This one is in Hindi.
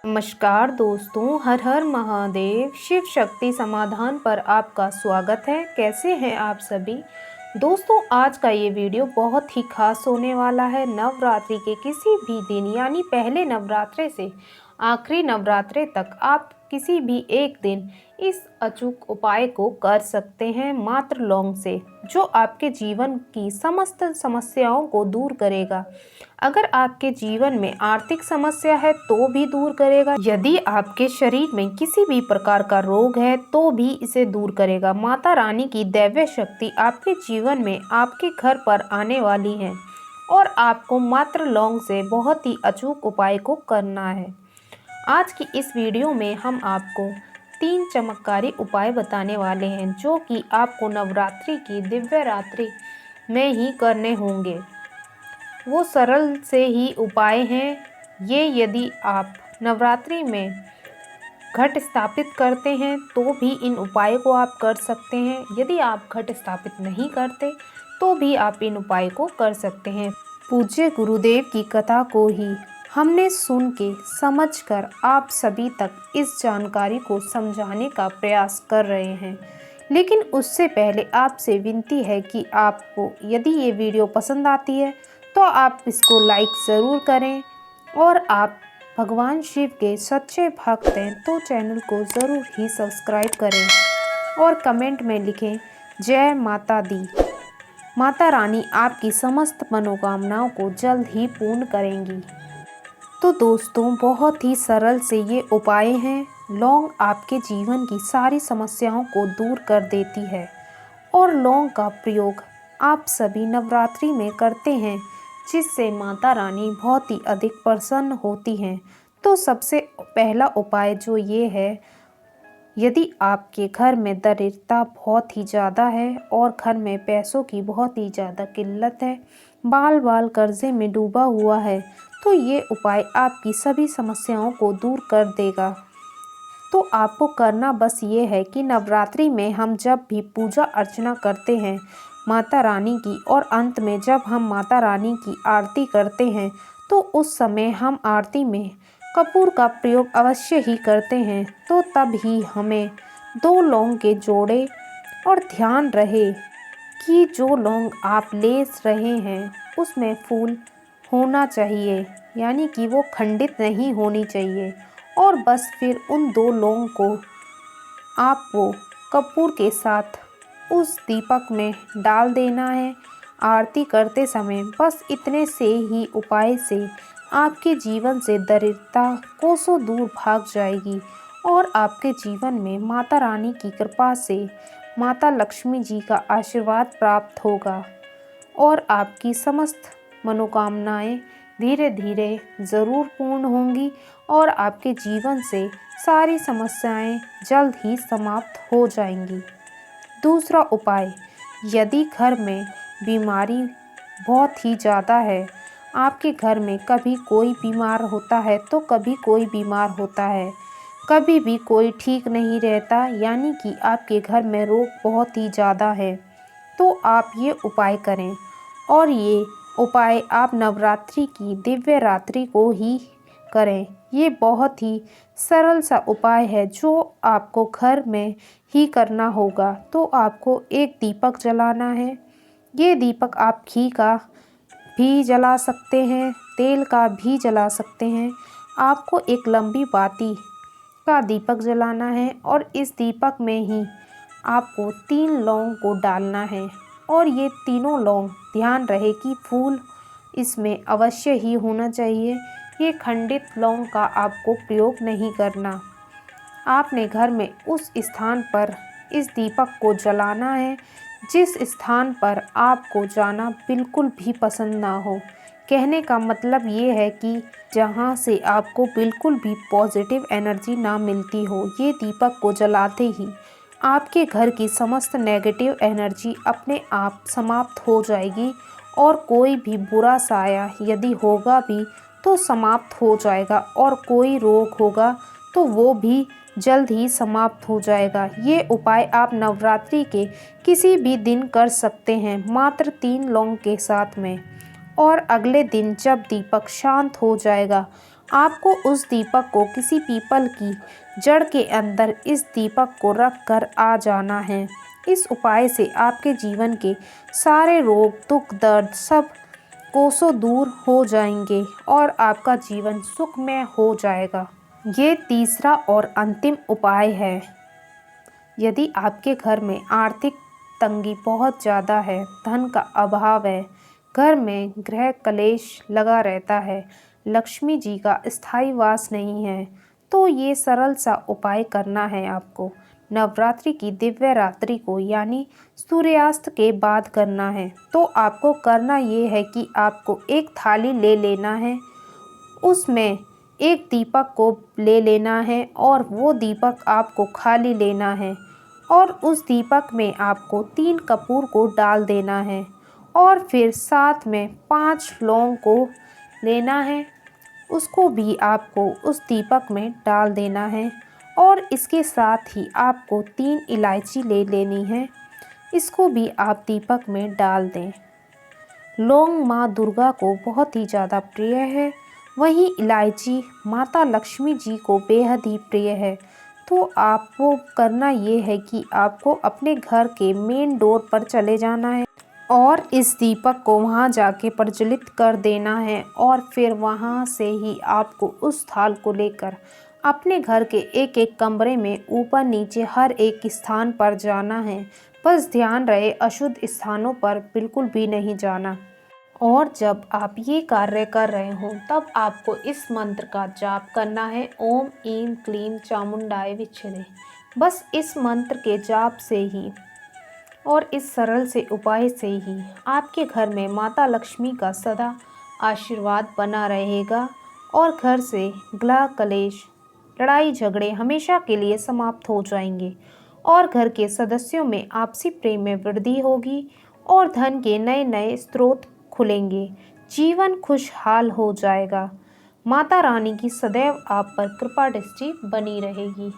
नमस्कार दोस्तों, हर हर महादेव। शिव शक्ति समाधान पर आपका स्वागत है। कैसे हैं आप सभी दोस्तों? आज का ये वीडियो बहुत ही खास होने वाला है। नवरात्रि के किसी भी दिन यानी पहले नवरात्रे से आखिरी नवरात्रे तक आप किसी भी एक दिन इस अचूक उपाय को कर सकते हैं मात्र लौंग से, जो आपके जीवन की समस्त समस्याओं को दूर करेगा। अगर आपके जीवन में आर्थिक समस्या है तो भी दूर करेगा। यदि आपके शरीर में किसी भी प्रकार का रोग है तो भी इसे दूर करेगा। माता रानी की दैवीय शक्ति आपके जीवन में आपके घर पर आने वाली है और आपको मात्र लौंग से बहुत ही अचूक उपाय को करना है। आज की इस वीडियो में हम आपको 3 चमत्कारी उपाय बताने वाले हैं, जो कि आपको नवरात्रि की दिव्य रात्रि में ही करने होंगे। वो सरल से ही उपाय हैं। ये यदि आप नवरात्रि में घट स्थापित करते हैं तो भी इन उपाय को आप कर सकते हैं। यदि आप घट स्थापित नहीं करते तो भी आप इन उपाय को कर सकते हैं। पूज्य गुरुदेव की कथा को ही हमने सुन के समझकर आप सभी तक इस जानकारी को समझाने का प्रयास कर रहे हैं। लेकिन उससे पहले आपसे विनती है कि आपको यदि ये वीडियो पसंद आती है तो आप इसको लाइक ज़रूर करें, और आप भगवान शिव के सच्चे भक्त हैं तो चैनल को ज़रूर ही सब्सक्राइब करें और कमेंट में लिखें जय माता दी। माता रानी आपकी समस्त मनोकामनाओं को जल्द ही पूर्ण करेंगी। तो दोस्तों, बहुत ही सरल से ये उपाय हैं। लौंग आपके जीवन की सारी समस्याओं को दूर कर देती है और लौंग का प्रयोग आप सभी नवरात्रि में करते हैं, जिससे माता रानी बहुत ही अधिक प्रसन्न होती हैं। तो सबसे पहला उपाय जो ये है, यदि आपके घर में दरिद्रता बहुत ही ज़्यादा है और घर में पैसों की बहुत ही ज़्यादा किल्लत है, बाल बाल कर्जे में डूबा हुआ है, तो ये उपाय आपकी सभी समस्याओं को दूर कर देगा। तो आपको करना बस ये है कि नवरात्रि में हम जब भी पूजा अर्चना करते हैं माता रानी की, और अंत में जब हम माता रानी की आरती करते हैं, तो उस समय हम आरती में कपूर का प्रयोग अवश्य ही करते हैं। तो तब ही हमें 2 लौंग के जोड़े, और ध्यान रहे कि जो लौंग आप ले रहे हैं उसमें फूल होना चाहिए, यानी कि वो खंडित नहीं होनी चाहिए। और बस फिर उन 2 लौंग को आपको कपूर के साथ उस दीपक में डाल देना है आरती करते समय। बस इतने से ही उपाय से आपके जीवन से दरिद्रता कोसों दूर भाग जाएगी और आपके जीवन में माता रानी की कृपा से माता लक्ष्मी जी का आशीर्वाद प्राप्त होगा और आपकी समस्त मनोकामनाएं धीरे धीरे ज़रूर पूर्ण होंगी और आपके जीवन से सारी समस्याएं जल्द ही समाप्त हो जाएंगी। दूसरा उपाय, यदि घर में बीमारी बहुत ही ज़्यादा है, आपके घर में कभी कोई बीमार होता है तो कभी कोई बीमार होता है, कभी भी कोई ठीक नहीं रहता, यानी कि आपके घर में रोग बहुत ही ज़्यादा है, तो आप ये उपाय करें। और ये उपाय आप नवरात्रि की दिव्य रात्रि को ही करें। ये बहुत ही सरल सा उपाय है जो आपको घर में ही करना होगा। तो आपको एक दीपक जलाना है। ये दीपक आप घी का भी जला सकते हैं, तेल का भी जला सकते हैं। आपको एक लंबी बाती का दीपक जलाना है और इस दीपक में ही आपको 3 लौंग को डालना है। और ये तीनों लौंग, ध्यान रहे कि फूल इसमें अवश्य ही होना चाहिए। ये खंडित लौंग का आपको प्रयोग नहीं करना। आपने घर में उस स्थान पर इस दीपक को जलाना है जिस स्थान पर आपको जाना बिल्कुल भी पसंद ना हो। कहने का मतलब ये है कि जहाँ से आपको बिल्कुल भी पॉजिटिव एनर्जी ना मिलती हो। ये दीपक को जलाते ही आपके घर की समस्त नेगेटिव एनर्जी अपने आप समाप्त हो जाएगी और कोई भी बुरा साया यदि होगा भी तो समाप्त हो जाएगा, और कोई रोग होगा तो वो भी जल्द ही समाप्त हो जाएगा। ये उपाय आप नवरात्रि के किसी भी दिन कर सकते हैं मात्र 3 लौंग के साथ में। और अगले दिन जब दीपक शांत हो जाएगा, आपको उस दीपक को किसी पीपल की जड़ के अंदर इस दीपक को रख कर आ जाना है। इस उपाय से आपके जीवन के सारे रोग, दुख, दर्द सब कोसों दूर हो जाएंगे और आपका जीवन सुखमय हो जाएगा। ये तीसरा और अंतिम उपाय है। यदि आपके घर में आर्थिक तंगी बहुत ज़्यादा है, धन का अभाव है, घर में गृह कलेश लगा रहता है, लक्ष्मी जी का स्थायी वास नहीं है, तो ये सरल सा उपाय करना है आपको। नवरात्रि की दिव्य रात्रि को यानी सूर्यास्त के बाद करना है। तो आपको करना ये है कि आपको एक थाली ले लेना है, उसमें एक दीपक को ले लेना है और वो दीपक आपको खाली लेना है और उस दीपक में आपको 3 कपूर को डाल देना है और फिर साथ में 5 लौंग को लेना है, उसको भी आपको उस दीपक में डाल देना है और इसके साथ ही आपको 3 इलायची ले लेनी है, इसको भी आप दीपक में डाल दें। लौंग माँ दुर्गा को बहुत ही ज़्यादा प्रिय है, वहीं इलायची माता लक्ष्मी जी को बेहद ही प्रिय है। तो आपको करना ये है कि आपको अपने घर के मेन डोर पर चले जाना है और इस दीपक को वहाँ जाके प्रज्वलित कर देना है और फिर वहाँ से ही आपको उस थाल को लेकर अपने घर के एक एक कमरे में ऊपर नीचे हर एक स्थान पर जाना है। बस ध्यान रहे अशुद्ध स्थानों पर बिल्कुल भी नहीं जाना। और जब आप ये कार्य कर रहे हो तब आपको इस मंत्र का जाप करना है, ओम ईं क्लीं चामुंडाय विच्छिदे। बस इस मंत्र के जाप से ही और इस सरल से उपाय से ही आपके घर में माता लक्ष्मी का सदा आशीर्वाद बना रहेगा और घर से गृह कलेश, लड़ाई झगड़े हमेशा के लिए समाप्त हो जाएंगे और घर के सदस्यों में आपसी प्रेम में वृद्धि होगी और धन के नए नए स्रोत खुलेंगे, जीवन खुशहाल हो जाएगा। माता रानी की सदैव आप पर कृपा दृष्टि बनी रहेगी।